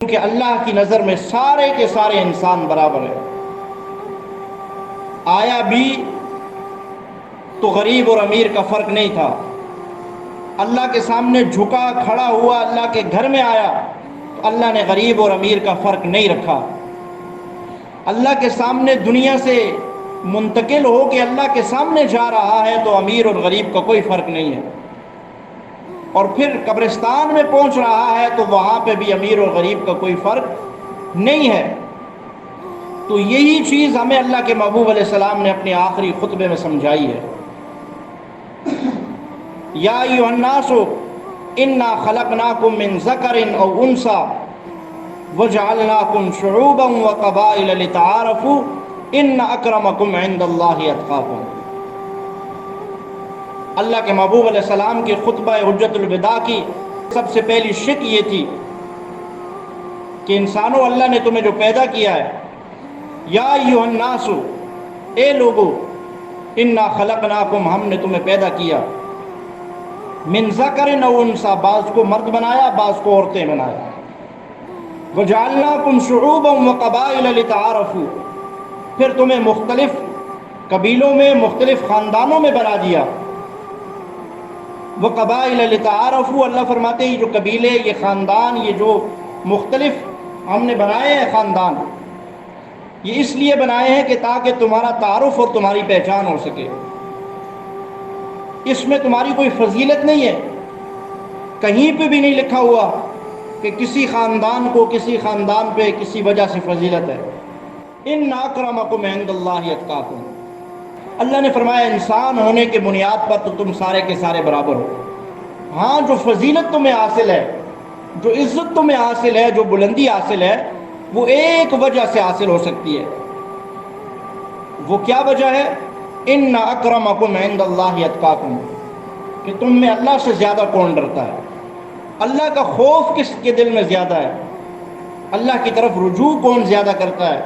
کہ اللہ کی نظر میں سارے کے سارے انسان برابر ہیں۔ آیا بھی تو غریب اور امیر کا فرق نہیں تھا، اللہ کے سامنے جھکا کھڑا ہوا، اللہ کے گھر میں آیا تو اللہ نے غریب اور امیر کا فرق نہیں رکھا۔ اللہ کے سامنے دنیا سے منتقل ہو کے اللہ کے سامنے جا رہا ہے تو امیر اور غریب کا کوئی فرق نہیں ہے، اور پھر قبرستان میں پہنچ رہا ہے تو وہاں پہ بھی امیر اور غریب کا کوئی فرق نہیں ہے۔ تو یہی چیز ہمیں اللہ کے محبوب علیہ السلام نے اپنے آخری خطبے میں سمجھائی ہے۔ یا ایھا الناس انا خلقناکم من ذکر او انثی وجعلناکم شعوبا وقبائل لتعارفوا ان اکرمکم عند اللہ اتقاکم۔ اللہ کے محبوب علیہ السلام کے خطبہ حجت الوداع کی سب سے پہلی شک یہ تھی کہ انسانوں، اللہ نے تمہیں جو پیدا کیا ہے، یا ایھا الناس، اے لوگو، انا خلقناکم، ہم نے تمہیں پیدا کیا، من ذکر او انثی، بعض کو مرد بنایا بعض کو عورتیں بنایا، وجعلناکم شعوبا وقبائل لتعارفوا، پھر تمہیں مختلف قبیلوں میں، مختلف خاندانوں میں بنا دیا، وقبائل لتعارفوا، اللہ فرماتے ہیں یہ جو قبیلے، یہ خاندان، یہ جو مختلف ہم نے بنائے ہیں خاندان، یہ اس لیے بنائے ہیں کہ تاکہ تمہارا تعارف اور تمہاری پہچان ہو سکے۔ اس میں تمہاری کوئی فضیلت نہیں ہے، کہیں پہ بھی نہیں لکھا ہوا کہ کسی خاندان کو کسی خاندان پہ کسی وجہ سے فضیلت ہے۔ ان اکرمکم عند اللہ اتقاکم، اللہ نے فرمایا انسان ہونے کے بنیاد پر تو تم سارے کے سارے برابر ہو۔ ہاں، جو فضیلت تمہیں حاصل ہے، جو عزت تمہیں حاصل ہے، جو بلندی حاصل ہے، وہ ایک وجہ سے حاصل ہو سکتی ہے۔ وہ کیا وجہ ہے؟ ان اکرمکم عند اللہ اتقاکم، کہ تم میں اللہ سے زیادہ کون ڈرتا ہے، اللہ کا خوف کس کے دل میں زیادہ ہے، اللہ کی طرف رجوع کون زیادہ کرتا ہے۔